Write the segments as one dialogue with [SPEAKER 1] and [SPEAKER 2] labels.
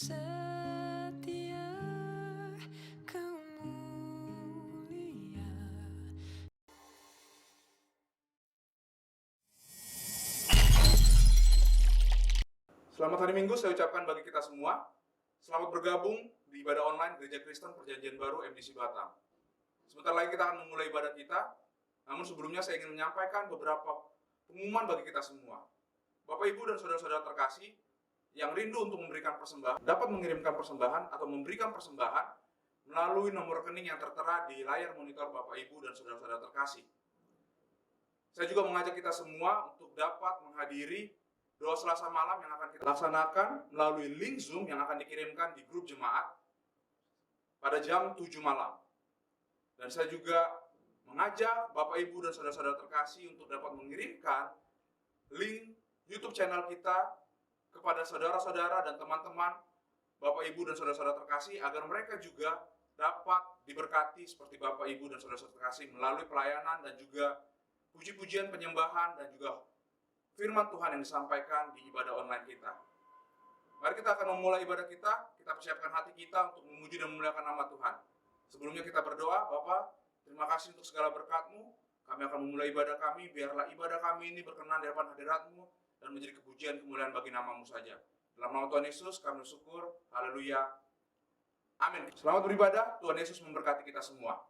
[SPEAKER 1] setia, Kau mulia.
[SPEAKER 2] Selamat hari Minggu saya ucapkan bagi kita semua. Selamat bergabung di ibadah online Gereja Kristen Perjanjian Baru MDC Batam. Sebentar lagi kita akan memulai ibadah kita. Namun sebelumnya saya ingin menyampaikan beberapa pengumuman bagi kita semua. Bapak, Ibu, dan saudara-saudara terkasih yang rindu untuk memberikan persembahan dapat mengirimkan persembahan atau memberikan persembahan melalui nomor rekening yang tertera di layar monitor Bapak, Ibu, dan saudara-saudara terkasih. Saya juga mengajak kita semua untuk dapat menghadiri doa Selasa malam yang akan kita laksanakan melalui link Zoom yang akan dikirimkan di grup jemaat pada jam 7 malam. Dan saya juga mengajak Bapak, Ibu, dan saudara-saudara terkasih untuk dapat mengirimkan link YouTube channel kita kepada saudara-saudara dan teman-teman Bapak, Ibu, dan saudara-saudara terkasih agar mereka juga dapat diberkati seperti Bapak, Ibu, dan saudara-saudara terkasih melalui pelayanan dan juga puji-pujian, penyembahan, dan juga firman Tuhan yang disampaikan di ibadah online kita. Mari kita akan memulai ibadah kita persiapkan hati kita untuk memuji dan memuliakan nama Tuhan. Sebelumnya kita berdoa. Bapa, terima kasih untuk segala berkat-Mu. Kami akan memulai ibadah kami, biarlah ibadah kami ini berkenan di hadapan hadirat-Mu dan menjadi kepujian kemuliaan bagi nama-Mu saja. Dalam nama Tuhan Yesus kami bersyukur. Haleluya. Amin. Selamat beribadah. Tuhan Yesus memberkati kita semua.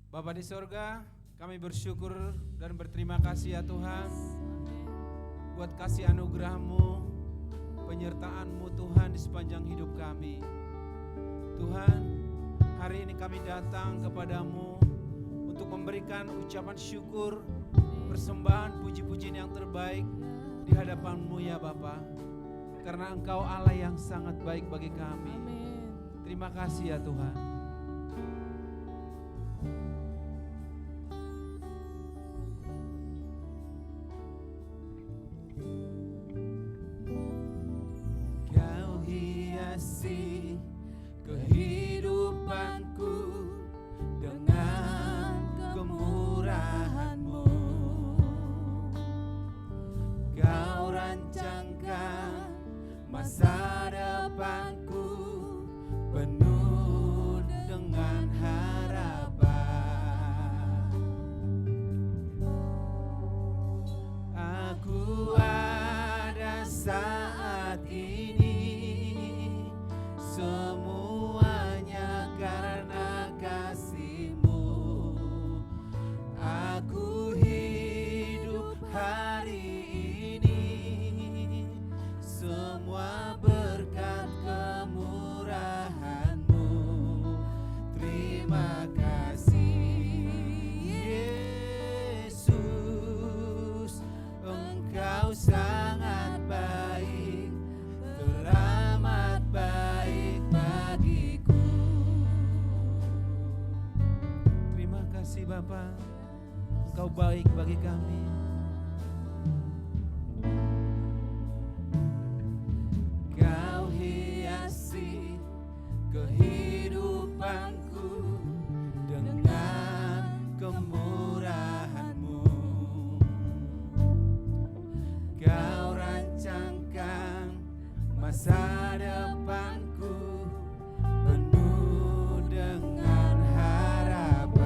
[SPEAKER 3] Bapa di sorga, kami bersyukur dan berterima kasih ya Tuhan buat kasih anugerah-Mu, penyertaan-Mu Tuhan di sepanjang hidup kami. Tuhan, hari ini kami datang kepadamu untuk memberikan ucapan syukur, persembahan puji-pujian yang terbaik di hadapan-Mu ya Bapa. Karena Engkau Allah yang sangat baik bagi kami. Terima kasih ya Tuhan.
[SPEAKER 1] Kehidupanku dengan kemurahan-Mu, Kau rancangkan masa depanku penuh dengan harapan. Aku ada saat ini semuanya karena kasih-Mu. Aku hidup hari ini semua berkat kemurahan-Mu. Terima kasih Yesus, Engkau sangat baik, teramat baik bagiku.
[SPEAKER 3] Terima kasih Bapa, Engkau baik bagi kami.
[SPEAKER 1] Kau hiasi kehidupanku dengan kemurahan-Mu. Kau rancangkan masa depanku penuh dengan harapan.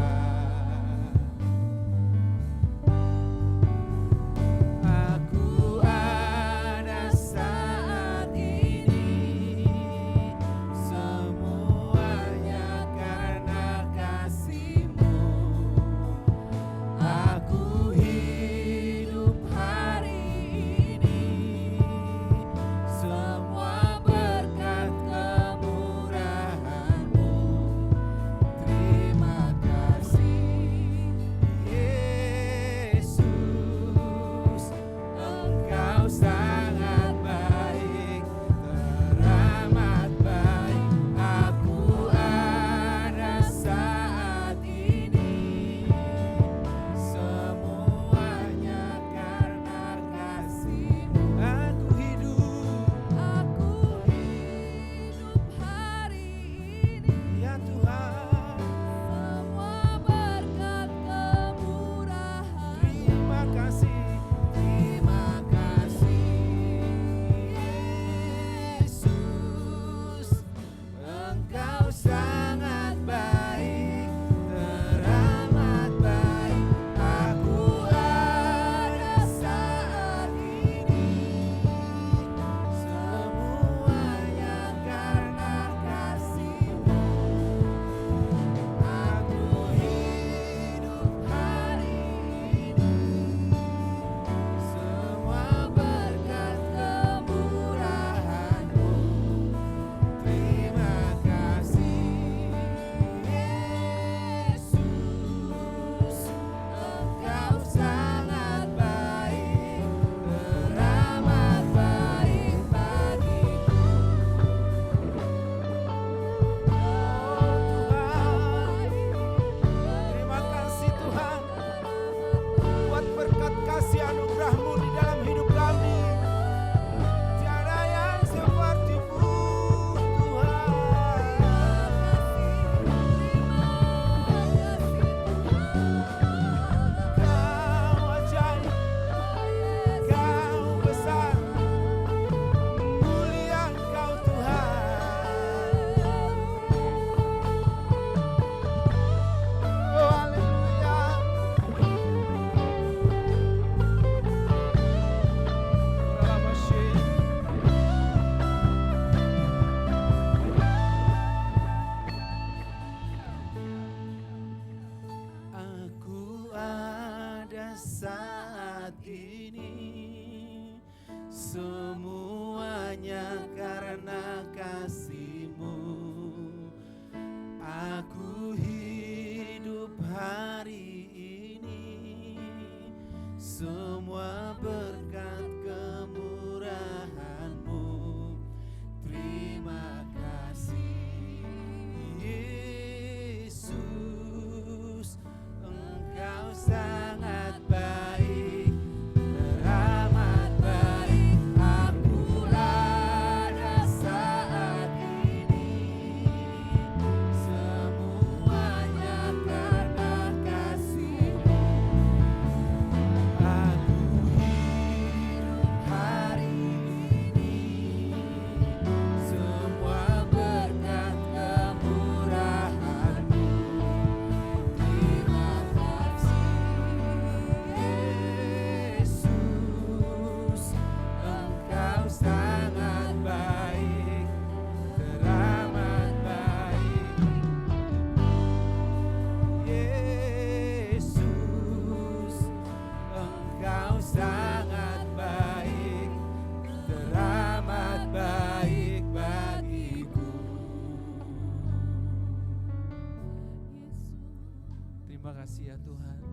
[SPEAKER 3] kasih ya Tuhan.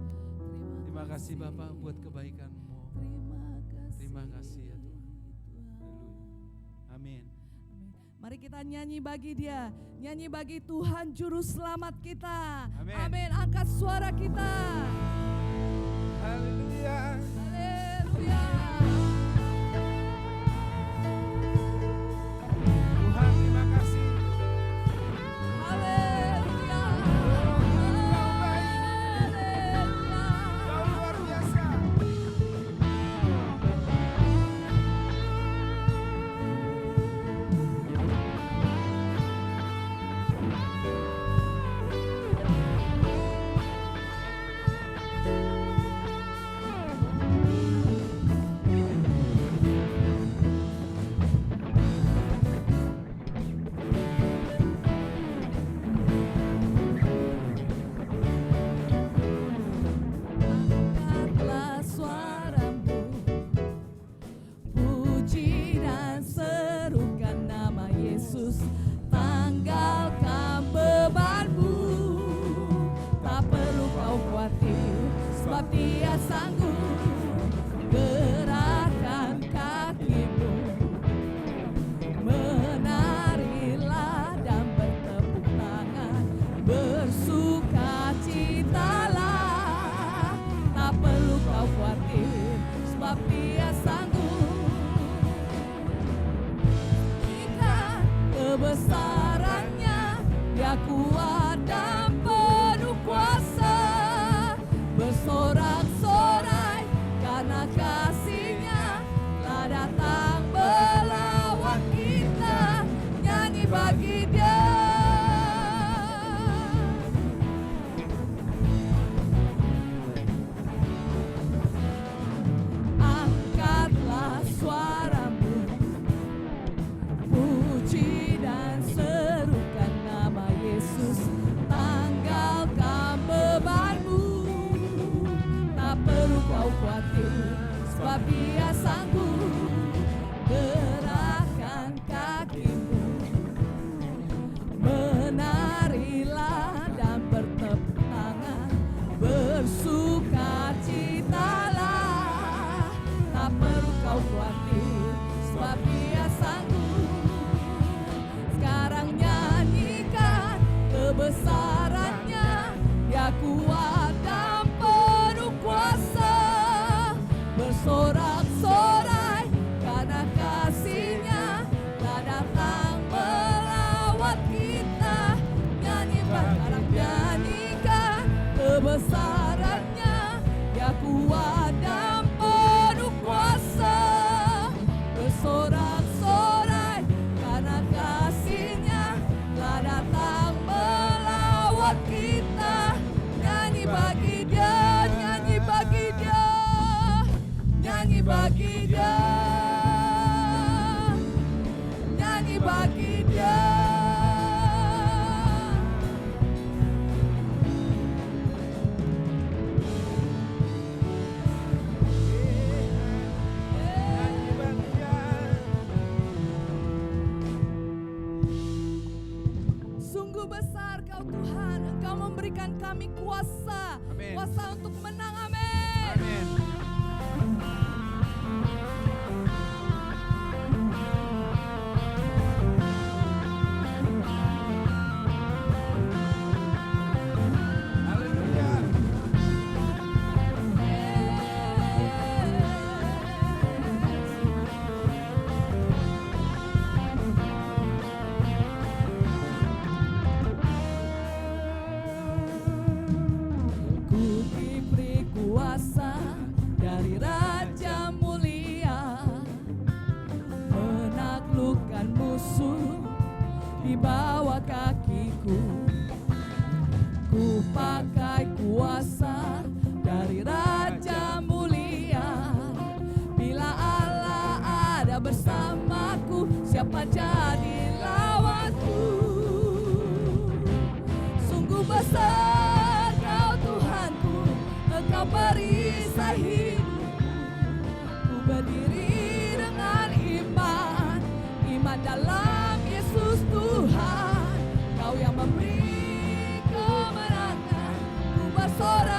[SPEAKER 3] Terima kasih Bapak buat kebaikan-Mu. Terima kasih ya Tuhan. Haleluya. Amin.
[SPEAKER 4] Mari kita nyanyi bagi Dia, nyanyi bagi Tuhan Juru Selamat kita.
[SPEAKER 3] Amin.
[SPEAKER 4] Amin. Angkat suara kita.
[SPEAKER 3] Haleluya.
[SPEAKER 4] Haleluya.
[SPEAKER 3] Tuhan terima kasih.
[SPEAKER 4] Haleluya. Haleluya.
[SPEAKER 3] Kau luar biasa.
[SPEAKER 4] Angkatlah suaramu, puji dan serukan nama Yesus. Tanggalkan bebanmu, tak perlu kau khawatir, sebab Dia sanggup. Gerakkan kakimu, menarilah dan bertepuk tangan, bersukacitalah. Tak perlu kau khawatir, sebab Dia sanggup. Ikan kebesarannya, Dia kuat dan penuh kuasa. Bersorak-sorai karena kasih-Nya telah datang melawat kita. Nyanyi bagi Dia. Angkatlah suaramu, puji dan serukan nama Yesus. Tanggalkan bebanmu, tak perlu kau khawatir, sebab Dia sanggup. Gerakkan kakimu, menarilah dan bertepuk tangan, bersukacitalah. Tak perlu kau khawatir, sebab Dia sanggup. Sekarang nyanyikan kebesarannya, Dia kuat dan penuh kuasa. Bersorak-sorai karena kasih-Nya telah datang melawat kita. Nyanyi sekarang, nyanyikan kebesarannya, Dia kuat dan penuh kuasa. Bersorak-sorai karena kasih-Nya telah datang melawat kita. Nyanyi bagi Dia, nyanyi bagi Dia, nyanyi bagi Dia, nyanyi bagi Dia.
[SPEAKER 3] Nyanyi bagi Dia.
[SPEAKER 4] Sungguh besar Kau Tuhan, Engkau memberikan kami kuasa,
[SPEAKER 3] Amin.
[SPEAKER 4] kuasa untuk menang. Amin.
[SPEAKER 3] Amin. Haleluya.
[SPEAKER 4] Ku diberi kuasa dari Raja Mulia, menaklukkan musuh di bawah kakiku. Ku pakai kuasa dari Raja Mulia. Bila Allah ada bersamaku, siapa jadi lawanku? Sungguh besar Kau Tuhanku, Engkau perisai hidup. Ku berdiri dengan iman, iman dalam Yesus Tuhan. Kau yang memberi kemenangan. Ku bersorak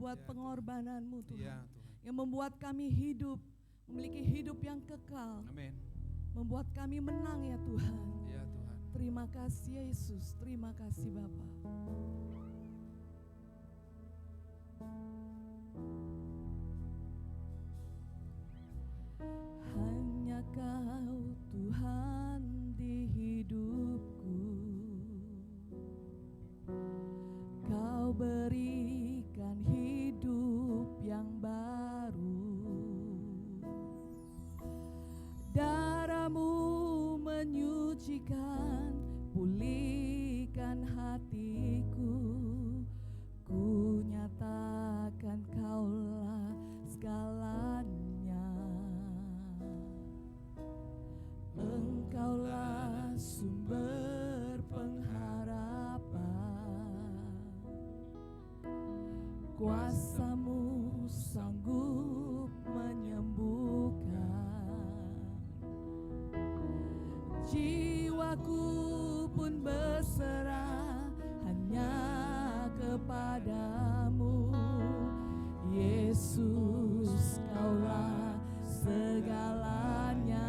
[SPEAKER 4] lewat
[SPEAKER 3] Ya, Tuhan.
[SPEAKER 4] pengorbananmu Tuhan.
[SPEAKER 3] Ya Tuhan.
[SPEAKER 4] Yang membuat kami hidup, memiliki hidup yang kekal.
[SPEAKER 3] Amin.
[SPEAKER 4] Membuat kami menang ya Tuhan.
[SPEAKER 3] Ya Tuhan.
[SPEAKER 4] Terima kasih Yesus, terima kasih Bapa. Hanya Kau Tuhan di hidupku, Kau berikan hidup yang baru. Darah-Mu menyucikan, pulihkan hatiku. Ku nyatakan Kaulah segalanya. Engkaulah sumber pengharapan. Kuasa-Mu sanggup menyembuhkan. Jiwaku pun berserah hanya kepadamu. Yesus, Kaulah segalanya.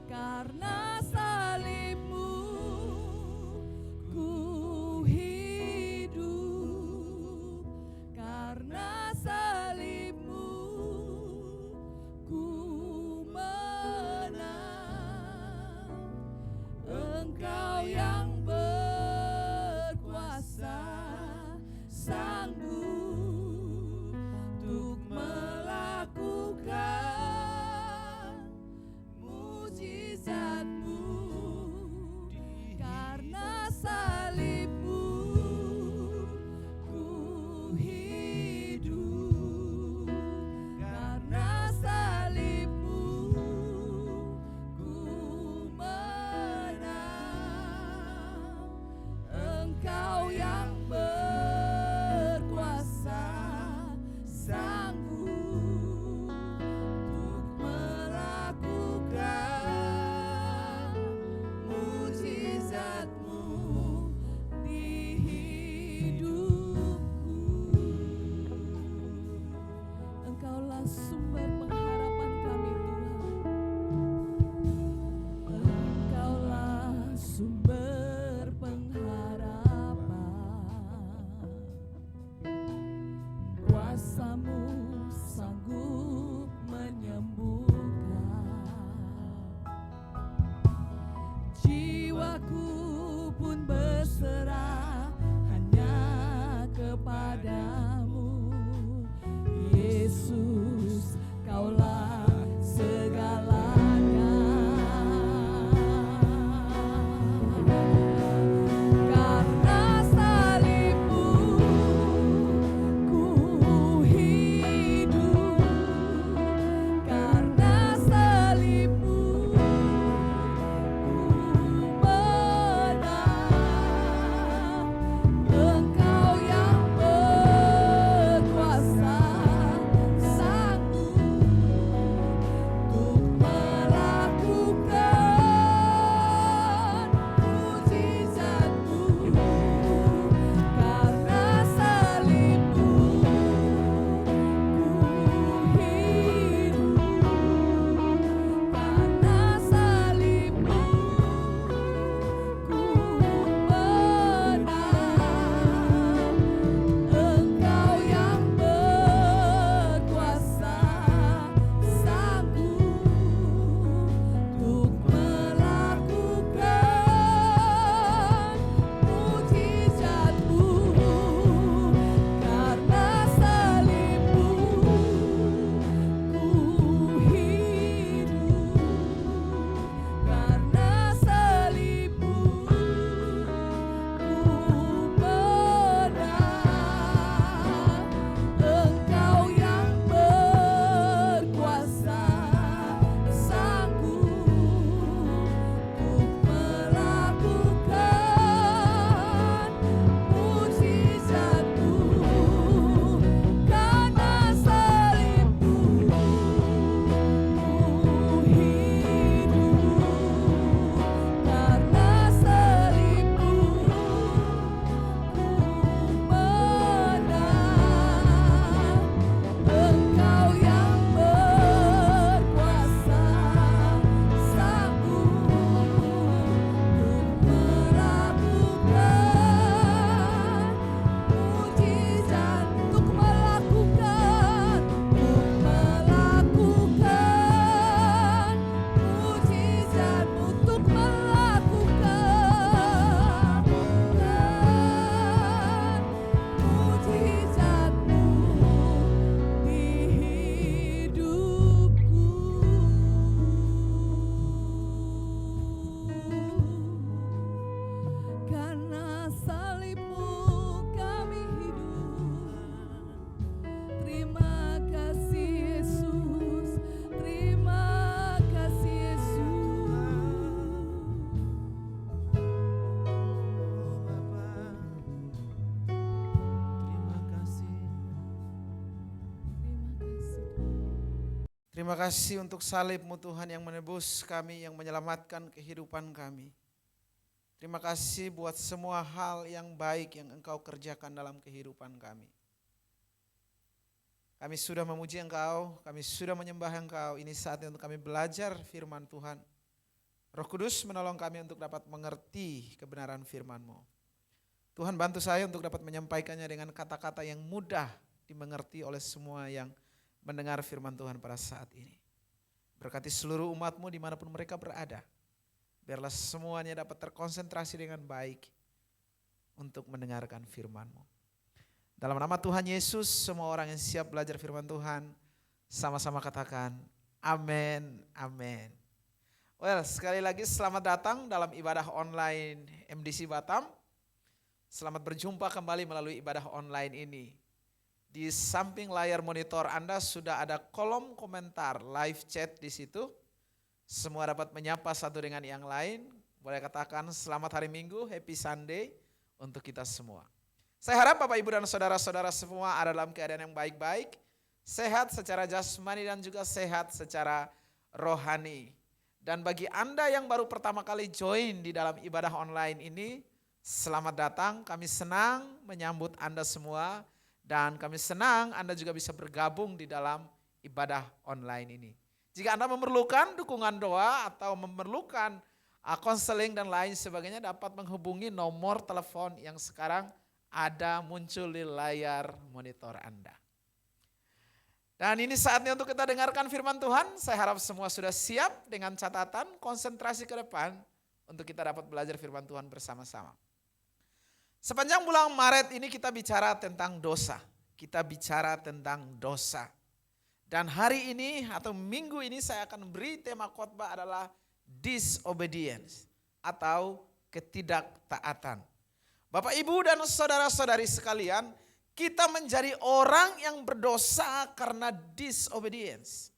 [SPEAKER 4] Karena salib-Mu ku hidup, karena salib-Mu ku menang. Engkau yang berkuasa, sanggup untuk melakukan mujizat-Mu. Karena salib-Mu ku hidup, karena salib-Mu ku menang. Engkau yang berkuasa, sanggup untuk melakukan mujizat-Mu di hidupku. Engkaulah sumber pengharapan kami Tuhan. Engkaulah sumber pengharapan. Kuasa-Mu sanggup menyembuhkan. Jiwaku pun berserah hanya kepadamu. Yesus, Kau
[SPEAKER 5] Terima kasih untuk salib-Mu Tuhan yang menebus kami, yang menyelamatkan kehidupan kami. Terima kasih buat semua hal yang baik yang Engkau kerjakan dalam kehidupan kami. Kami sudah memuji Engkau, kami sudah menyembah Engkau. Ini saatnya untuk kami belajar firman Tuhan. Roh Kudus menolong kami untuk dapat mengerti kebenaran firman-Mu. Tuhan bantu saya untuk dapat menyampaikannya dengan kata-kata yang mudah dimengerti oleh semua yang mendengar firman Tuhan pada saat ini. Berkati seluruh umat-Mu dimanapun mereka berada. Biarlah semuanya dapat terkonsentrasi dengan baik untuk mendengarkan firman-Mu. Dalam nama Tuhan Yesus, semua orang yang siap belajar firman Tuhan, sama-sama katakan, amin, amin. Well, sekali lagi selamat datang dalam ibadah online MDC Batam. Selamat berjumpa kembali melalui ibadah online ini. Di samping layar monitor Anda sudah ada kolom komentar live chat di situ. Semua dapat menyapa satu dengan yang lain. Boleh katakan selamat hari Minggu, happy Sunday untuk kita semua. Saya harap Bapak Ibu dan saudara-saudara semua ada dalam keadaan yang baik-baik. Sehat secara jasmani dan juga sehat secara rohani. Dan bagi Anda yang baru pertama kali join di dalam ibadah online ini, selamat datang. Kami senang menyambut Anda semua. Dan kami senang Anda juga bisa bergabung di dalam ibadah online ini. Jika Anda memerlukan dukungan doa atau memerlukan konseling dan lain sebagainya, dapat menghubungi nomor telepon yang sekarang ada muncul di layar monitor Anda. Dan ini saatnya untuk kita dengarkan firman Tuhan. Saya harap semua sudah siap dengan catatan konsentrasi ke depan untuk kita dapat belajar firman Tuhan bersama-sama. Sepanjang bulan Maret ini kita bicara tentang dosa. Kita bicara tentang dosa. Dan hari ini atau minggu ini saya akan beri tema khotbah adalah disobedience atau ketidaktaatan. Bapak, Ibu dan saudara-saudari sekalian, kita menjadi orang yang berdosa karena disobedience.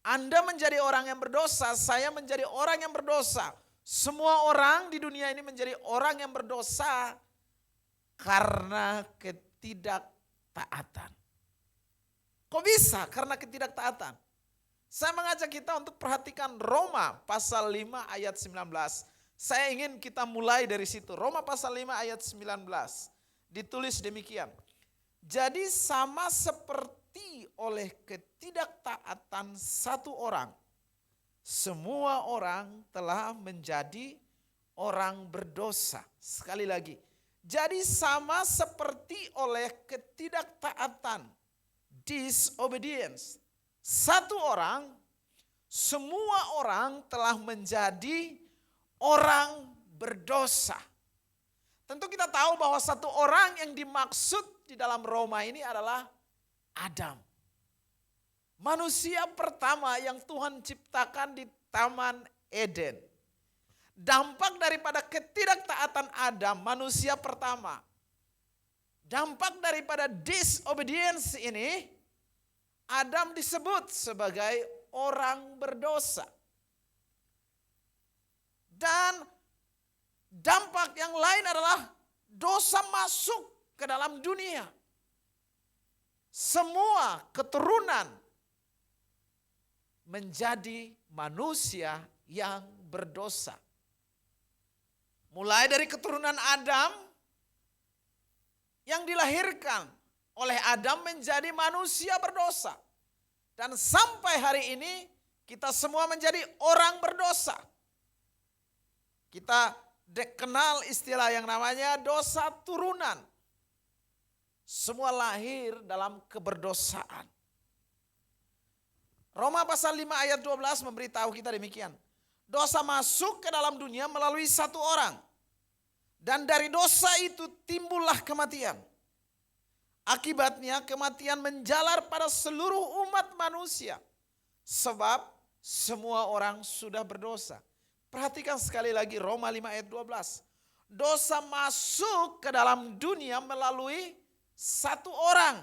[SPEAKER 5] Anda menjadi orang yang berdosa, saya menjadi orang yang berdosa. Semua orang di dunia ini menjadi orang yang berdosa karena ketidaktaatan. Kok bisa? Karena ketidaktaatan. Saya mengajak kita untuk perhatikan Roma pasal 5 ayat 19. Saya ingin kita mulai dari situ. Roma pasal 5 ayat 19. Ditulis demikian. Jadi sama seperti oleh ketidaktaatan satu orang, semua orang telah menjadi orang berdosa. Sekali lagi. Jadi sama seperti oleh ketidaktaatan, disobedience, satu orang, semua orang telah menjadi orang berdosa. Tentu kita tahu bahwa satu orang yang dimaksud di dalam Roma ini adalah Adam. Manusia pertama yang Tuhan ciptakan di Taman Eden. Dampak daripada ketidaktaatan Adam, manusia pertama. Dampak daripada disobedience ini, Adam disebut sebagai orang berdosa. Dan dampak yang lain adalah dosa masuk ke dalam dunia. Semua keturunan menjadi manusia yang berdosa. Mulai dari keturunan Adam yang dilahirkan oleh Adam menjadi manusia berdosa. Dan sampai hari ini kita semua menjadi orang berdosa. Kita kenal istilah yang namanya dosa turunan. Semua lahir dalam keberdosaan. Roma pasal 5 ayat 12 memberitahu kita demikian. Dosa masuk ke dalam dunia melalui satu orang. Dan dari dosa itu timbullah kematian. Akibatnya kematian menjalar pada seluruh umat manusia. Sebab semua orang sudah berdosa. Perhatikan sekali lagi Roma 5 ayat 12. Dosa masuk ke dalam dunia melalui satu orang.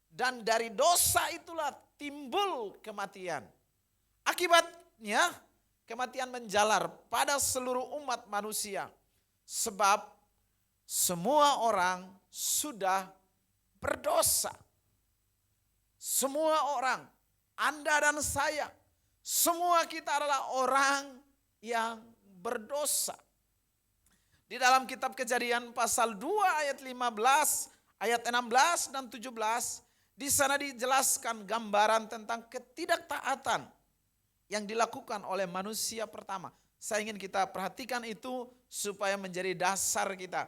[SPEAKER 5] Dan dari dosa itulah timbul kematian. Akibatnya kematian menjalar pada seluruh umat manusia. Sebab semua orang sudah berdosa. Semua orang Anda dan saya, semua kita adalah orang yang berdosa. Di dalam kitab Kejadian pasal 2 ayat 15, ayat 16 dan 17, di sana dijelaskan gambaran tentang ketidaktaatan yang dilakukan oleh manusia pertama. Saya ingin kita perhatikan itu supaya menjadi dasar kita.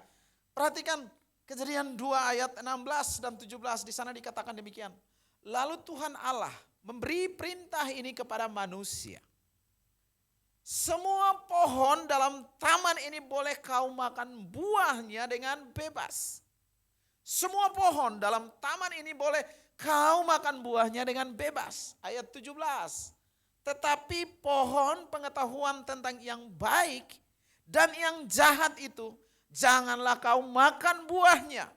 [SPEAKER 5] Perhatikan Kejadian 2 ayat 16 dan 17, di sana dikatakan demikian. Lalu Tuhan Allah memberi perintah ini kepada manusia. Semua pohon dalam taman ini boleh kau makan buahnya dengan bebas. Semua pohon dalam taman ini boleh kau makan buahnya dengan bebas. Ayat 17. Tetapi pohon pengetahuan tentang yang baik dan yang jahat itu, janganlah kau makan buahnya.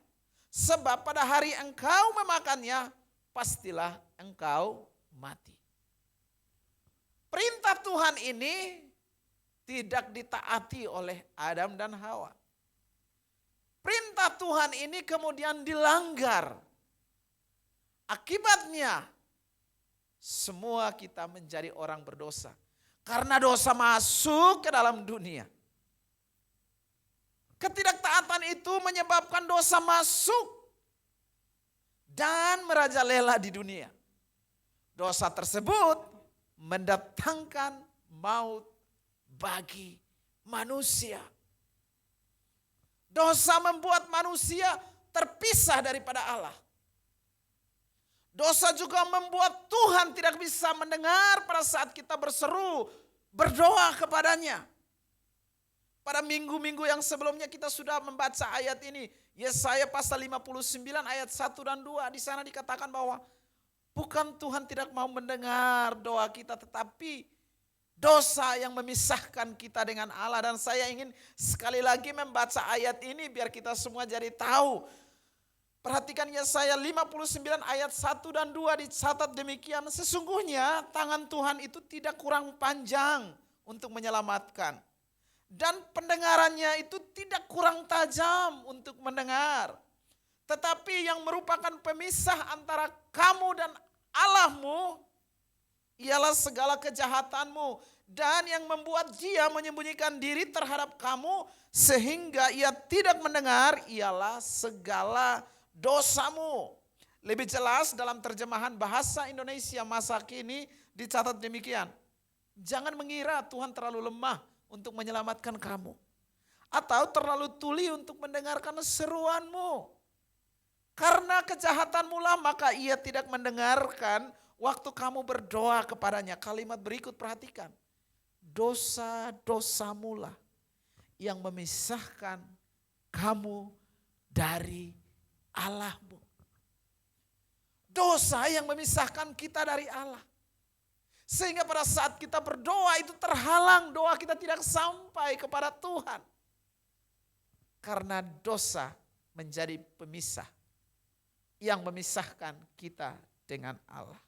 [SPEAKER 5] Sebab pada hari engkau memakannya, pastilah engkau mati. Perintah Tuhan ini tidak ditaati oleh Adam dan Hawa. Perintah Tuhan ini kemudian dilanggar. Akibatnya semua kita menjadi orang berdosa. Karena dosa masuk ke dalam dunia. Ketidaktaatan itu menyebabkan dosa masuk dan merajalela di dunia. Dosa tersebut mendatangkan maut bagi manusia. Dosa membuat manusia terpisah daripada Allah. Dosa juga membuat Tuhan tidak bisa mendengar pada saat kita berseru, berdoa kepadanya. Pada minggu-minggu yang sebelumnya kita sudah membaca ayat ini. Yesaya pasal 59 ayat 1 dan 2. Di sana dikatakan bahwa bukan Tuhan tidak mau mendengar doa kita, tetapi dosa yang memisahkan kita dengan Allah. Dan saya ingin sekali lagi membaca ayat ini biar kita semua jadi tahu. Perhatikan Yesaya 59 ayat 1 dan 2 dicatat demikian. Sesungguhnya tangan Tuhan itu tidak kurang panjang untuk menyelamatkan. Dan pendengarannya itu tidak kurang tajam untuk mendengar. Tetapi yang merupakan pemisah antara kamu dan Allahmu ialah segala kejahatanmu. Dan yang membuat dia menyembunyikan diri terhadap kamu sehingga ia tidak mendengar ialah segala dosamu. Lebih jelas dalam terjemahan bahasa Indonesia masa kini dicatat demikian. Jangan mengira Tuhan terlalu lemah untuk menyelamatkan kamu. Atau terlalu tuli untuk mendengarkan seruanmu. Karena kejahatanmu lah maka ia tidak mendengarkan waktu kamu berdoa kepadanya. Kalimat berikut perhatikan. Dosa-dosamu lah yang memisahkan kamu dari Allahmu. Dosa yang memisahkan kita dari Allah. Sehingga pada saat kita berdoa itu terhalang, doa kita tidak sampai kepada Tuhan. Karena dosa menjadi pemisah yang memisahkan kita dengan Allah.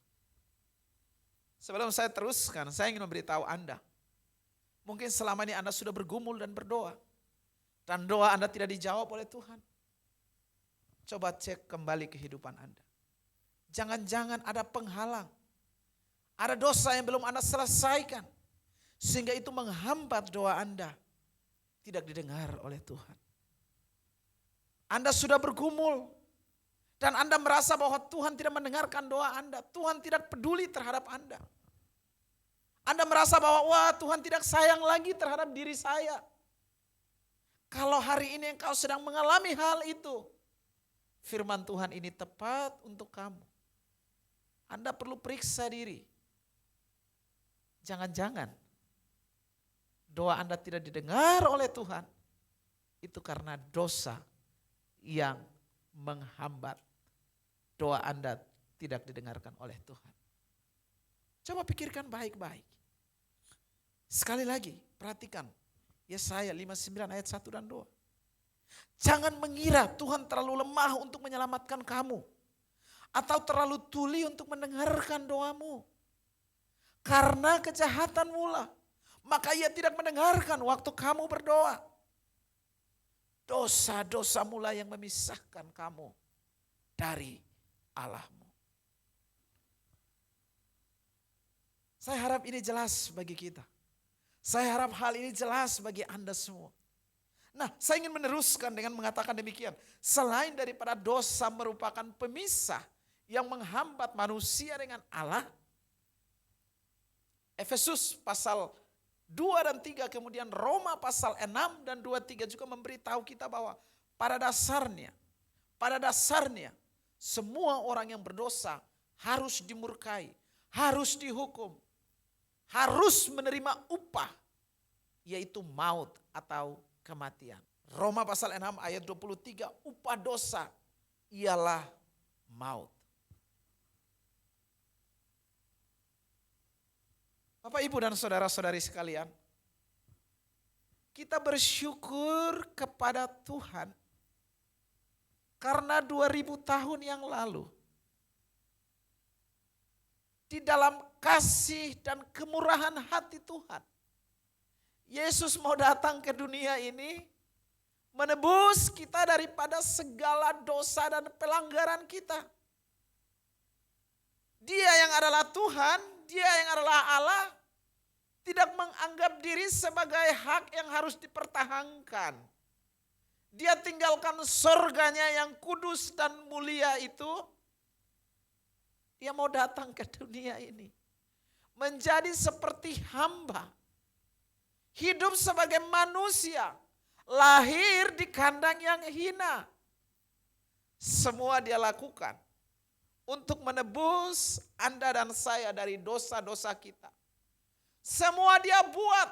[SPEAKER 5] Sebelum saya teruskan, saya ingin memberitahu Anda. Mungkin selama ini Anda sudah bergumul dan berdoa. Dan doa Anda tidak dijawab oleh Tuhan. Coba cek kembali kehidupan Anda. Jangan-jangan ada penghalang. Ada dosa yang belum Anda selesaikan. Sehingga itu menghambat doa Anda. Tidak didengar oleh Tuhan. Anda sudah bergumul. Dan Anda merasa bahwa Tuhan tidak mendengarkan doa Anda. Tuhan tidak peduli terhadap Anda. Anda merasa bahwa wah Tuhan tidak sayang lagi terhadap diri saya. Kalau hari ini engkau sedang mengalami hal itu. Firman Tuhan ini tepat untuk kamu. Anda perlu periksa diri. Jangan-jangan doa Anda tidak didengar oleh Tuhan. Itu karena dosa yang menghambat doa Anda tidak didengarkan oleh Tuhan. Coba pikirkan baik-baik. Sekali lagi, perhatikan. Yesaya 59 ayat 1 dan 2. Jangan mengira Tuhan terlalu lemah untuk menyelamatkan kamu. Atau terlalu tuli untuk mendengarkan doamu. Karena kejahatanmu lah. Maka ia tidak mendengarkan waktu kamu berdoa. Dosa-dosamu lah yang memisahkan kamu dari Allahmu. Saya harap ini jelas bagi kita. Saya harap hal ini jelas bagi Anda semua. Nah, saya ingin meneruskan dengan mengatakan demikian. Selain daripada dosa merupakan pemisah yang menghambat manusia dengan Allah, Efesus pasal 2 dan 3, kemudian Roma pasal 6 dan 23 juga memberitahu kita bahwa pada dasarnya semua orang yang berdosa harus dimurkai, harus dihukum, harus menerima upah, yaitu maut atau kematian. Roma pasal 6 ayat 23, upah dosa ialah maut. Bapak, Ibu, dan saudara-saudari sekalian, kita bersyukur kepada Tuhan karena 2000 tahun yang lalu, di dalam kasih dan kemurahan hati Tuhan, Yesus mau datang ke dunia ini menebus kita daripada segala dosa dan pelanggaran kita. Dia yang adalah Tuhan, Dia yang adalah Allah, tidak menganggap diri sebagai hak yang harus dipertahankan. Dia tinggalkan surganya yang kudus dan mulia itu. Dia mau datang ke dunia ini, menjadi seperti hamba, hidup sebagai manusia, lahir di kandang yang hina. Semua Dia lakukan untuk menebus Anda dan saya dari dosa-dosa kita. Semua Dia buat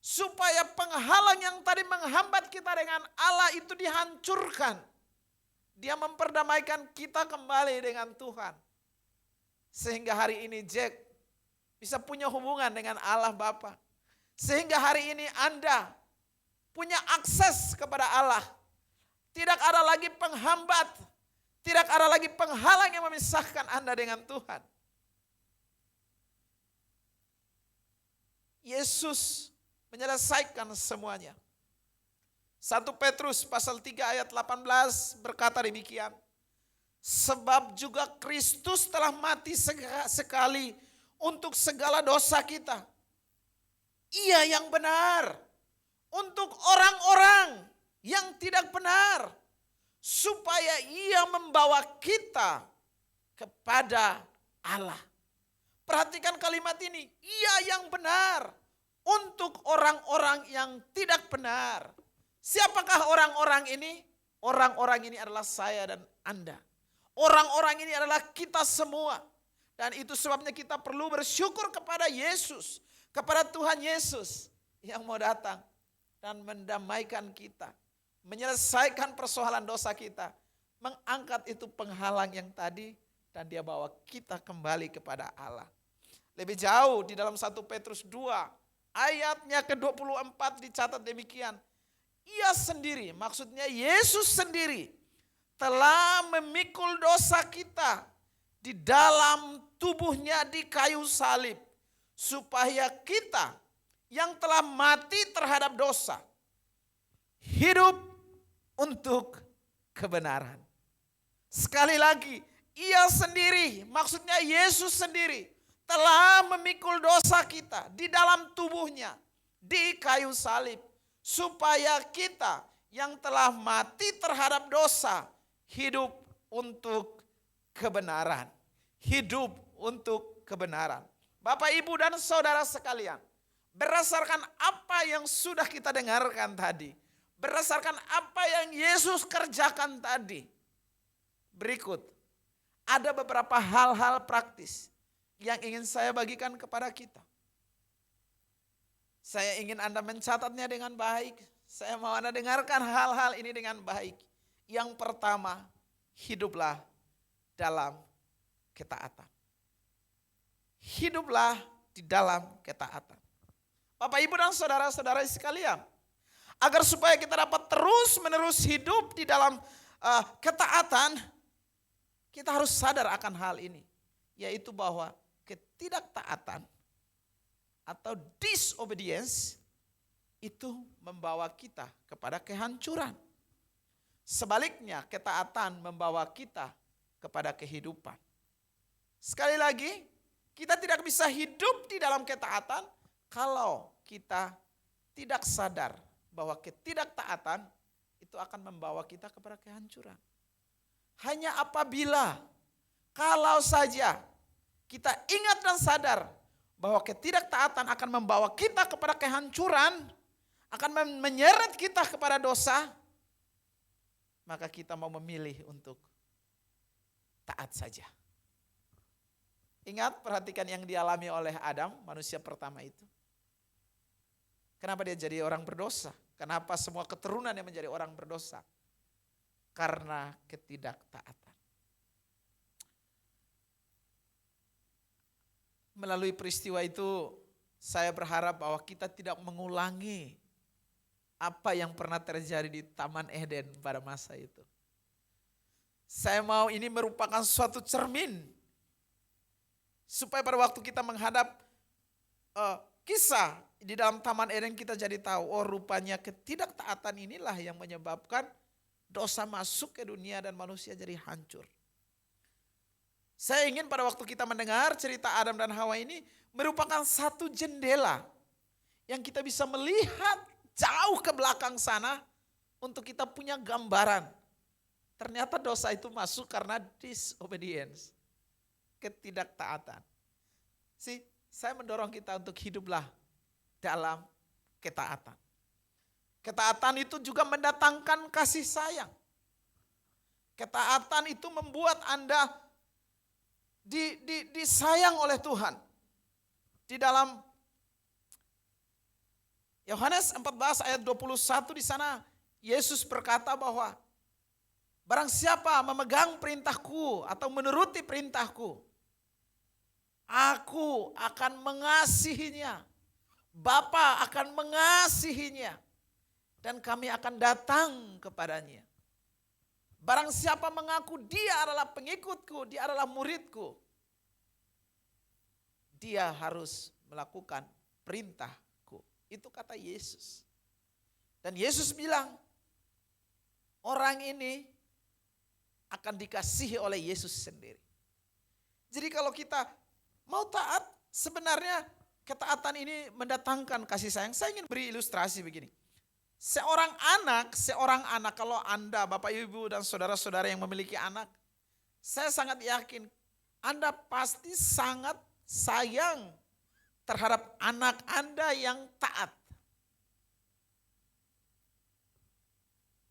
[SPEAKER 5] supaya penghalang yang tadi menghambat kita dengan Allah itu dihancurkan. Dia memperdamaikan kita kembali dengan Tuhan. Sehingga hari ini Jack bisa punya hubungan dengan Allah Bapa. Sehingga hari ini Anda punya akses kepada Allah. Tidak ada lagi penghambat. Tidak ada lagi penghalang yang memisahkan Anda dengan Tuhan. Yesus menyelesaikan semuanya. 1 Petrus pasal 3 ayat 18 berkata demikian. Sebab juga Kristus telah mati sekali untuk segala dosa kita. Ia yang benar untuk orang-orang yang tidak benar, supaya Ia membawa kita kepada Allah. Perhatikan kalimat ini, Ia yang benar untuk orang-orang yang tidak benar. Siapakah orang-orang ini? Orang-orang ini adalah saya dan Anda. Orang-orang ini adalah kita semua. Dan itu sebabnya kita perlu bersyukur kepada Yesus, kepada Tuhan Yesus yang mau datang dan mendamaikan kita, menyelesaikan persoalan dosa kita, mengangkat itu penghalang yang tadi, dan Dia bawa kita kembali kepada Allah. Lebih jauh di dalam 1 Petrus 2 ayatnya ke-24 dicatat demikian. Ia sendiri, maksudnya Yesus sendiri, telah memikul dosa kita di dalam tubuhnya di kayu salib, supaya kita yang telah mati terhadap dosa hidup untuk kebenaran. Sekali lagi, Ia sendiri, maksudnya Yesus sendiri, telah memikul dosa kita di dalam tubuhnya di kayu salib, supaya kita yang telah mati terhadap dosa hidup untuk kebenaran. Hidup untuk kebenaran. Bapak, Ibu, dan saudara sekalian, berdasarkan apa yang sudah kita dengarkan tadi, berdasarkan apa yang Yesus kerjakan tadi, berikut ada beberapa hal-hal praktis yang ingin saya bagikan kepada kita. Saya ingin Anda mencatatnya dengan baik. Saya mau Anda dengarkan hal-hal ini dengan baik. Yang pertama, hiduplah dalam ketaatan. Hiduplah di dalam ketaatan. Bapak, Ibu, dan saudara-saudara sekalian, agar supaya kita dapat terus-menerus hidup di dalam ketaatan, kita harus sadar akan hal ini, yaitu bahwa ketidaktaatan atau disobedience itu membawa kita kepada kehancuran. Sebaliknya, ketaatan membawa kita kepada kehidupan. Sekali lagi, Kita tidak bisa hidup di dalam ketaatan kalau kita tidak sadar bahwa ketidaktaatan itu akan membawa kita kepada kehancuran. Hanya apabila kalau saja kita ingat dan sadar bahwa ketidaktaatan akan membawa kita kepada kehancuran, akan menyeret kita kepada dosa, maka kita mau memilih untuk taat saja. Ingat, perhatikan yang dialami oleh Adam, manusia pertama itu. Kenapa dia jadi orang berdosa? Kenapa semua keturunan yang menjadi orang berdosa? Karena ketidaktaatan. Melalui peristiwa itu, saya berharap bahwa kita tidak mengulangi apa yang pernah terjadi di Taman Eden pada masa itu. Saya mau ini merupakan suatu cermin, supaya pada waktu kita menghadap kisah di dalam Taman Eden, kita jadi tahu, oh rupanya ketidaktaatan inilah yang menyebabkan dosa masuk ke dunia dan manusia jadi hancur. Saya ingin pada waktu kita mendengar cerita Adam dan Hawa ini merupakan satu jendela yang kita bisa melihat jauh ke belakang sana untuk kita punya gambaran. Ternyata dosa itu masuk karena disobedience, ketidaktaatan. Saya mendorong kita untuk hiduplah dalam ketaatan. Ketaatan itu juga mendatangkan kasih sayang. Ketaatan itu membuat Anda disayang oleh Tuhan. Di dalam Yohanes 14 ayat 21 di sana Yesus berkata bahwa barang siapa memegang perintahku atau menuruti perintahku, aku akan mengasihinya. Bapa akan mengasihinya dan kami akan datang kepadanya. Barang siapa mengaku dia adalah pengikutku, dia adalah muridku, dia harus melakukan perintahku. Itu kata Yesus. Dan Yesus bilang, orang ini akan dikasihi oleh Yesus sendiri. Jadi kalau kita mau taat, sebenarnya ketaatan ini mendatangkan kasih sayang. Saya ingin beri ilustrasi begini. Seorang anak, kalau Anda, Bapak Ibu dan saudara-saudara yang memiliki anak, saya sangat yakin Anda pasti sangat sayang terhadap anak Anda yang taat.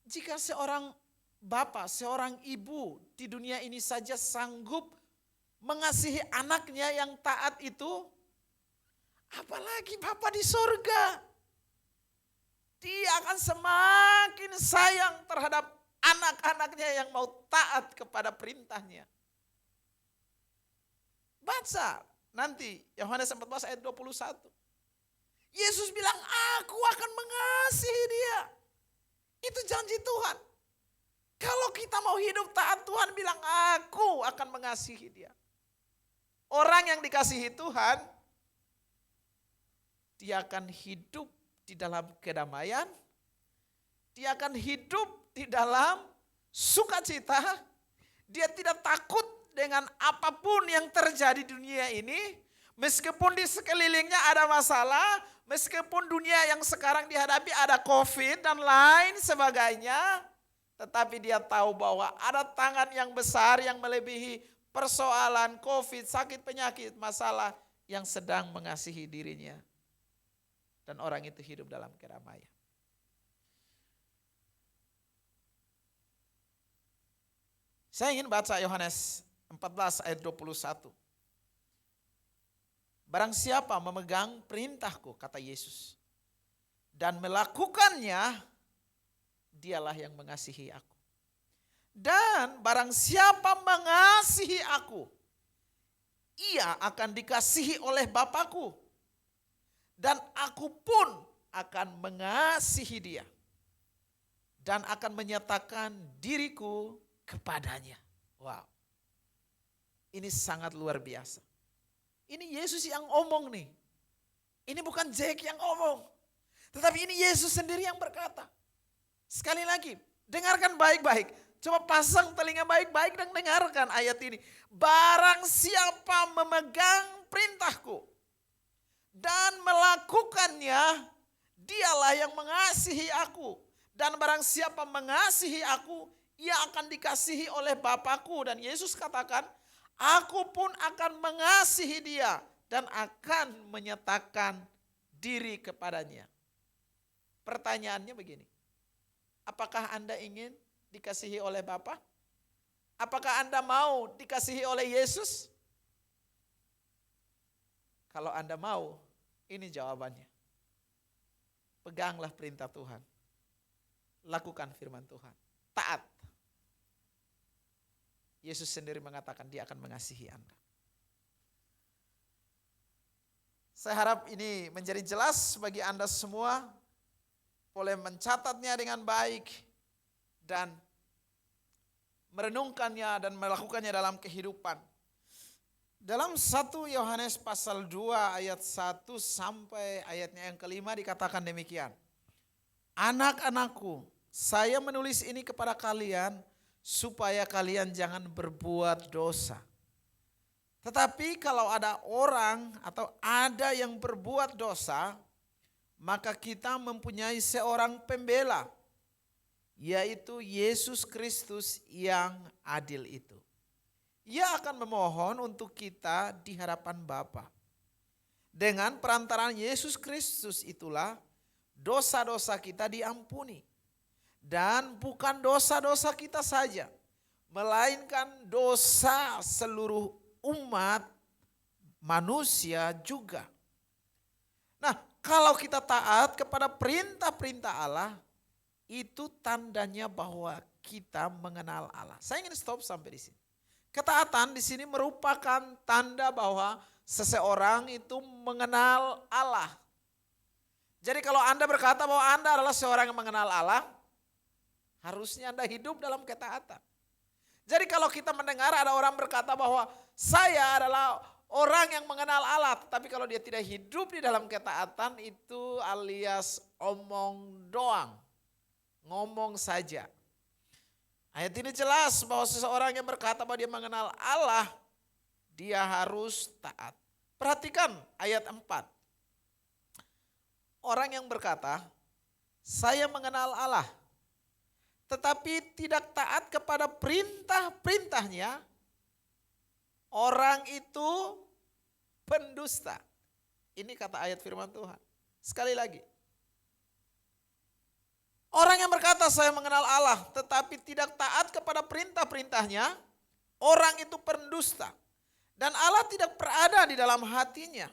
[SPEAKER 5] Jika seorang bapak, seorang ibu di dunia ini saja sanggup mengasihi anaknya yang taat itu, apalagi Bapa di surga. Dia akan semakin sayang terhadap anak-anaknya yang mau taat kepada perintahnya. Baca nanti Yohanes 14 ayat 21. Yesus bilang, aku akan mengasihi dia. Itu janji Tuhan. Kalau kita mau hidup taat, Tuhan bilang, aku akan mengasihi dia. Orang yang dikasihi Tuhan, dia akan hidup di dalam kedamaian, dia akan hidup di dalam sukacita, dia tidak takut dengan apapun yang terjadi di dunia ini, meskipun di sekelilingnya ada masalah, meskipun dunia yang sekarang dihadapi ada COVID dan lain sebagainya, tetapi dia tahu bahwa ada tangan yang besar yang melebihi persoalan COVID, sakit, penyakit, masalah yang sedang mengasihi dirinya. Dan orang itu hidup dalam kedamaian. Saya ingin baca Yohanes 14 ayat 21. Barang siapa memegang perintahku, kata Yesus, dan melakukannya, dialah yang mengasihi aku. Dan barang siapa mengasihi aku, ia akan dikasihi oleh Bapakku. Dan aku pun akan mengasihi dia. Dan akan menyatakan diriku kepadanya. Wow. Ini sangat luar biasa. Ini Yesus yang ngomong nih. Ini bukan Jack yang ngomong. Tetapi ini Yesus sendiri yang berkata. Sekali lagi, dengarkan baik-baik. Coba pasang telinga baik-baik dan dengarkan ayat ini. Barang siapa memegang perintahku dan melakukannya, dialah yang mengasihi aku. Dan barang siapa mengasihi aku, ia akan dikasihi oleh Bapakku. Dan Yesus katakan, aku pun akan mengasihi dia dan akan menyatakan diri kepadanya. Pertanyaannya begini, apakah Anda ingin dikasihi oleh Bapa? Apakah Anda mau dikasihi oleh Yesus? Kalau Anda mau, ini jawabannya. Peganglah perintah Tuhan. Lakukan firman Tuhan. Taat. Yesus sendiri mengatakan dia akan mengasihi Anda. Saya harap ini menjadi jelas bagi Anda semua. Boleh mencatatnya dengan baik dan merenungkannya dan melakukannya dalam kehidupan. Dalam 1 Yohanes pasal 2 ayat 1 sampai ayatnya yang kelima dikatakan demikian. Anak-anakku, saya menulis ini kepada kalian supaya kalian jangan berbuat dosa. Tetapi kalau ada orang atau ada yang berbuat dosa, maka kita mempunyai seorang pembela, yaitu Yesus Kristus yang adil itu. Ia akan memohon untuk kita di hadapan Bapa. Dengan perantaraan Yesus Kristus itulah dosa-dosa kita diampuni. Dan bukan dosa-dosa kita saja, melainkan dosa seluruh umat manusia juga. Nah, kalau kita taat kepada perintah-perintah Allah, itu tandanya bahwa kita mengenal Allah. Saya ingin stop sampai di sini. Ketaatan di sini merupakan tanda bahwa seseorang itu mengenal Allah. Jadi kalau Anda berkata bahwa Anda adalah seorang yang mengenal Allah, harusnya Anda hidup dalam ketaatan. Jadi kalau kita mendengar ada orang berkata bahwa saya adalah orang yang mengenal Allah, tetapi kalau dia tidak hidup di dalam ketaatan, itu alias omong doang, ngomong saja. Ayat ini jelas bahwa seseorang yang berkata bahwa dia mengenal Allah, dia harus taat. Perhatikan ayat 4. Orang yang berkata, saya mengenal Allah, tetapi tidak taat kepada perintah-perintahnya, orang itu pendusta. Ini kata ayat firman Tuhan. Sekali lagi. Orang yang berkata saya mengenal Allah tetapi tidak taat kepada perintah-perintahnya, orang itu pendusta. Dan Allah tidak berada di dalam hatinya.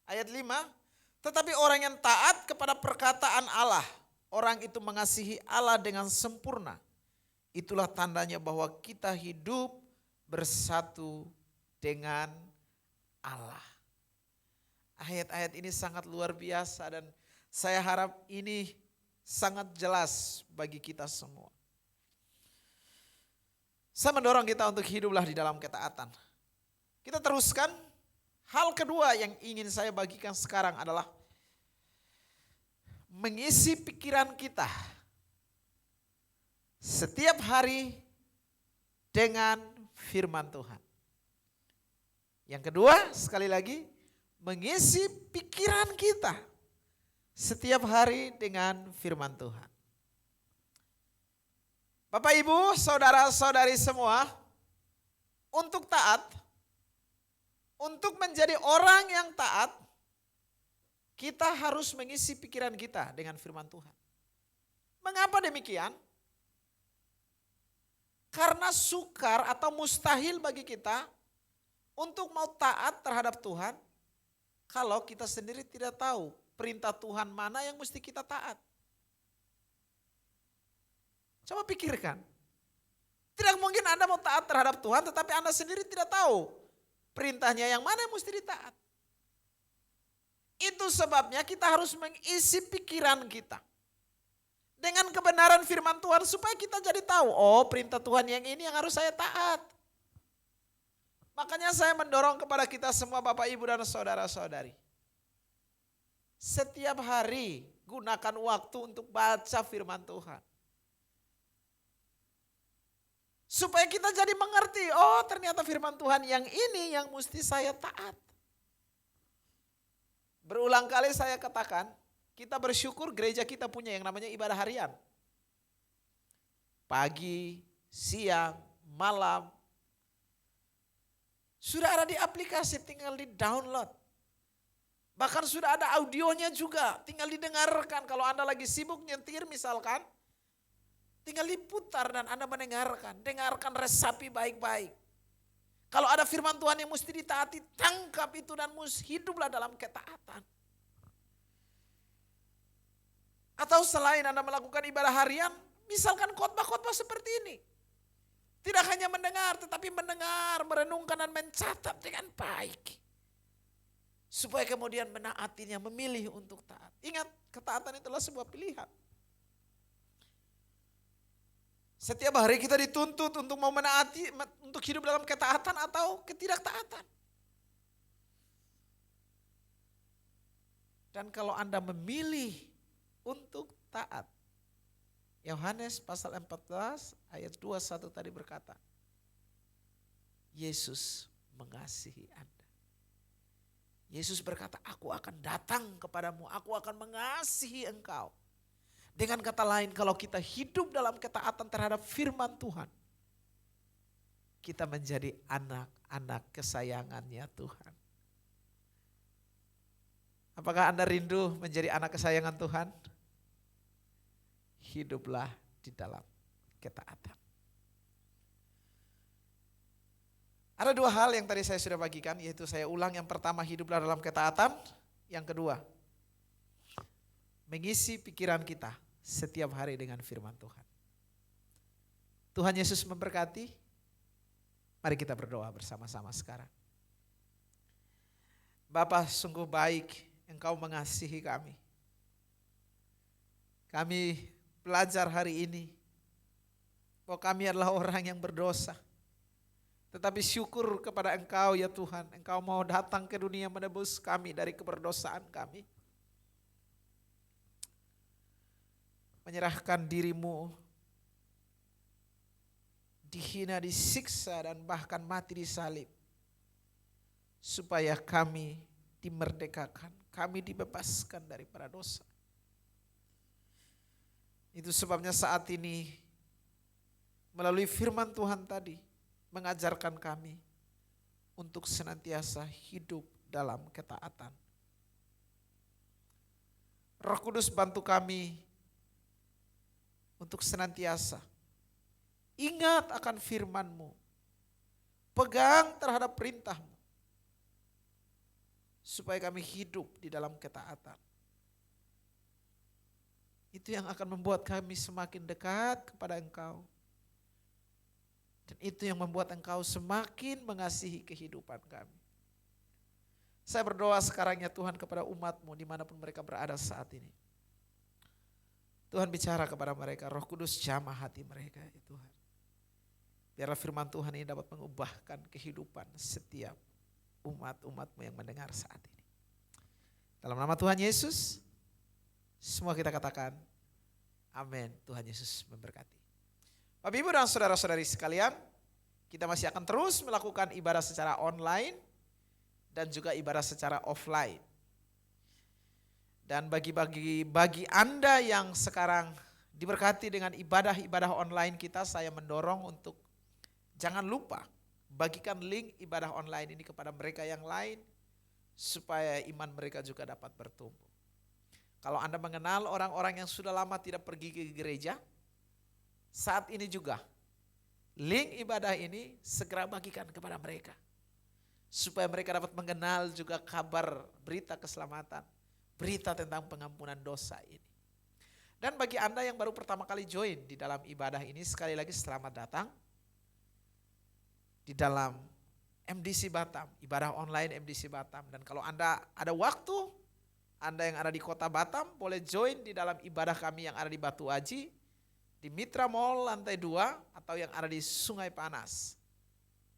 [SPEAKER 5] Ayat 5, tetapi orang yang taat kepada perkataan Allah, orang itu mengasihi Allah dengan sempurna. Itulah tandanya bahwa kita hidup bersatu dengan Allah. Ayat-ayat ini sangat luar biasa dan saya harap ini sangat jelas bagi kita semua. Saya mendorong kita untuk hiduplah di dalam ketaatan. Kita teruskan. Hal kedua yang ingin saya bagikan sekarang adalah mengisi pikiran kita setiap hari dengan firman Tuhan. Yang kedua, sekali lagi, mengisi pikiran kita setiap hari dengan firman Tuhan. Bapak, Ibu, saudara-saudari semua, untuk taat, untuk menjadi orang yang taat, kita harus mengisi pikiran kita dengan firman Tuhan. Mengapa demikian? Karena sukar atau mustahil bagi kita untuk mau taat terhadap Tuhan kalau kita sendiri tidak tahu perintah Tuhan mana yang mesti kita taat. Coba pikirkan. Tidak mungkin Anda mau taat terhadap Tuhan tetapi Anda sendiri tidak tahu perintahnya yang mana yang mesti ditaat. Itu sebabnya kita harus mengisi pikiran kita dengan kebenaran firman Tuhan supaya kita jadi tahu, oh perintah Tuhan yang ini yang harus saya taat. Makanya saya mendorong kepada kita semua Bapak, Ibu, dan saudara-saudari. Setiap hari gunakan waktu untuk baca firman Tuhan. Supaya kita jadi mengerti, oh ternyata firman Tuhan yang ini yang mesti saya taat. Berulang kali saya katakan, kita bersyukur gereja kita punya yang namanya ibadah harian. Pagi, siang, malam. Sudah ada di aplikasi, tinggal di download. Bahkan sudah ada audionya juga, tinggal didengarkan. Kalau Anda lagi sibuk nyetir misalkan, tinggal diputar dan Anda mendengarkan. Dengarkan, resapi baik-baik. Kalau ada firman Tuhan yang mesti ditaati, tangkap itu dan hiduplah dalam ketaatan. Atau selain Anda melakukan ibadah harian, misalkan khotbah-khotbah seperti ini. Tidak hanya mendengar, tetapi mendengar, merenungkan dan mencatat dengan baik. Supaya kemudian menaatinya, memilih untuk taat. Ingat, ketaatan itulah sebuah pilihan. Setiap hari kita dituntut untuk mau menaati, untuk hidup dalam ketaatan atau ketidaktaatan. Dan kalau Anda memilih untuk taat, Yohanes pasal 14 ayat 21 tadi berkata, Yesus mengasihi Anda. Yesus berkata, aku akan datang kepadamu, aku akan mengasihi engkau. Dengan kata lain, kalau kita hidup dalam ketaatan terhadap firman Tuhan, kita menjadi anak-anak kesayangannya Tuhan. Apakah Anda rindu menjadi anak kesayangan Tuhan? Hiduplah di dalam ketaatan. Ada dua hal yang tadi saya sudah bagikan, yaitu saya ulang. Yang pertama, hiduplah dalam ketaatan. Yang kedua, mengisi pikiran kita setiap hari dengan firman Tuhan. Tuhan Yesus memberkati. Mari kita berdoa bersama-sama sekarang. Bapa, sungguh baik Engkau mengasihi kami. Kami belajar hari ini bahwa kami adalah orang yang berdosa. Tetapi syukur kepada Engkau ya Tuhan, Engkau mau datang ke dunia menebus kami dari keberdosaan kami. Menyerahkan dirimu, dihina, disiksa dan bahkan mati di salib. Supaya kami dimerdekakan, kami dibebaskan daripada dosa. Itu sebabnya saat ini melalui firman Tuhan tadi, mengajarkan kami untuk senantiasa hidup dalam ketaatan. Roh Kudus bantu kami untuk senantiasa ingat akan firman-Mu, pegang terhadap perintah-Mu, supaya kami hidup di dalam ketaatan. Itu yang akan membuat kami semakin dekat kepada Engkau. Dan itu yang membuat Engkau semakin mengasihi kehidupan kami. Saya berdoa sekarang ya Tuhan kepada umat-Mu dimanapun mereka berada saat ini. Tuhan bicara kepada mereka, Roh Kudus jamah hati mereka ya Tuhan. Biarlah firman Tuhan ini dapat mengubahkan kehidupan setiap umat-umat-Mu yang mendengar saat ini. Dalam nama Tuhan Yesus, semua kita katakan, amin. Tuhan Yesus memberkati. Bapak Ibu dan saudara-saudari sekalian, kita masih akan terus melakukan ibadah secara online dan juga ibadah secara offline. Dan bagi Anda yang sekarang diberkati dengan ibadah-ibadah online kita, saya mendorong untuk jangan lupa bagikan link ibadah online ini kepada mereka yang lain supaya iman mereka juga dapat bertumbuh. Kalau Anda mengenal orang-orang yang sudah lama tidak pergi ke gereja, saat ini juga link ibadah ini segera bagikan kepada mereka. Supaya mereka dapat mengenal juga kabar berita keselamatan, berita tentang pengampunan dosa ini. Dan bagi Anda yang baru pertama kali join di dalam ibadah ini, sekali lagi selamat datang di dalam MDC Batam, ibadah online MDC Batam. Dan kalau Anda ada waktu, Anda yang ada di kota Batam boleh join di dalam ibadah kami yang ada di Batu Aji, di Mitra Mall lantai 2 atau yang ada di Sungai Panas.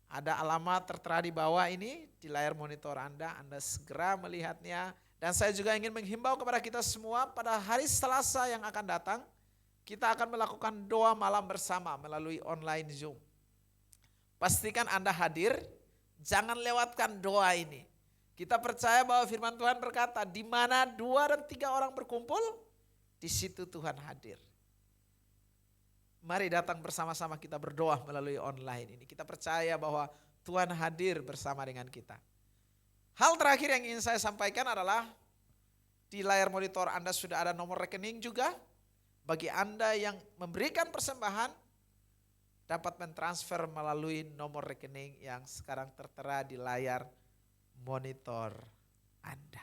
[SPEAKER 5] Ada alamat tertera di bawah ini di layar monitor Anda segera melihatnya. Dan saya juga ingin menghimbau kepada kita semua pada hari Selasa yang akan datang, kita akan melakukan doa malam bersama melalui online Zoom. Pastikan Anda hadir, jangan lewatkan doa ini. Kita percaya bahwa firman Tuhan berkata, di mana 2 dan 3 orang berkumpul, di situ Tuhan hadir. Mari datang bersama-sama kita berdoa melalui online ini. Kita percaya bahwa Tuhan hadir bersama dengan kita. Hal terakhir yang ingin saya sampaikan adalah di layar monitor Anda sudah ada nomor rekening juga. Bagi Anda yang memberikan persembahan, dapat mentransfer melalui nomor rekening yang sekarang tertera di layar monitor Anda.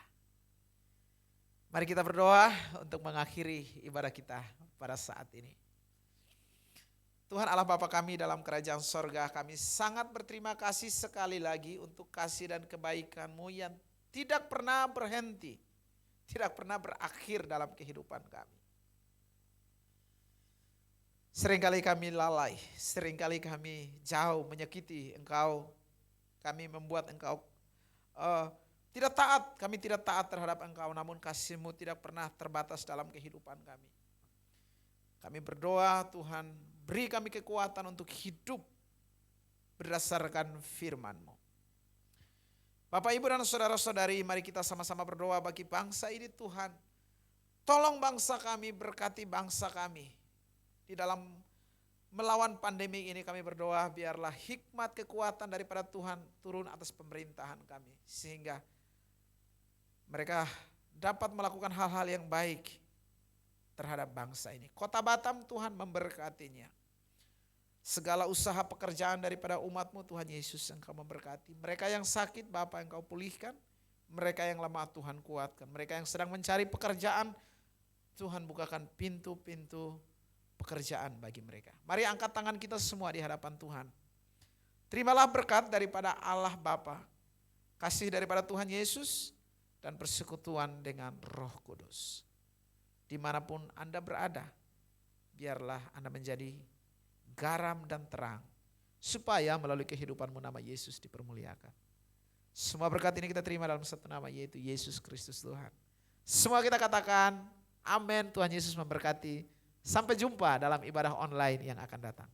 [SPEAKER 5] Mari kita berdoa untuk mengakhiri ibadah kita pada saat ini. Tuhan Allah Bapa kami dalam kerajaan sorga, kami sangat berterima kasih sekali lagi untuk kasih dan kebaikan-Mu yang tidak pernah berhenti, tidak pernah berakhir dalam kehidupan kami. Seringkali kami lalai, seringkali kami jauh menyakiti Engkau, kami membuat Engkau tidak taat, kami tidak taat terhadap Engkau, namun kasih-Mu tidak pernah terbatas dalam kehidupan kami. Kami berdoa Tuhan, beri kami kekuatan untuk hidup berdasarkan firman-Mu. Bapak, Ibu, dan saudara-saudari, mari kita sama-sama berdoa bagi bangsa ini Tuhan. Tolong bangsa kami, berkati bangsa kami. Di dalam melawan pandemi ini kami berdoa, biarlah hikmat kekuatan daripada Tuhan turun atas pemerintahan kami. Sehingga mereka dapat melakukan hal-hal yang baik terhadap bangsa ini. Kota Batam Tuhan memberkatinya. Segala usaha pekerjaan daripada umat-Mu Tuhan Yesus Engkau memberkati. Mereka yang sakit Bapa Engkau pulihkan. Mereka yang lemah Tuhan kuatkan. Mereka yang sedang mencari pekerjaan Tuhan bukakan pintu-pintu pekerjaan bagi mereka. Mari angkat tangan kita semua di hadapan Tuhan. Terimalah berkat daripada Allah Bapa, kasih daripada Tuhan Yesus, dan persekutuan dengan Roh Kudus. Dimanapun Anda berada, biarlah Anda menjadi garam dan terang, supaya melalui kehidupanmu nama Yesus dipermuliakan. Semua berkat ini kita terima dalam satu nama, yaitu Yesus Kristus Tuhan. Semua kita katakan, amin. Tuhan Yesus memberkati. Sampai jumpa dalam ibadah online yang akan datang.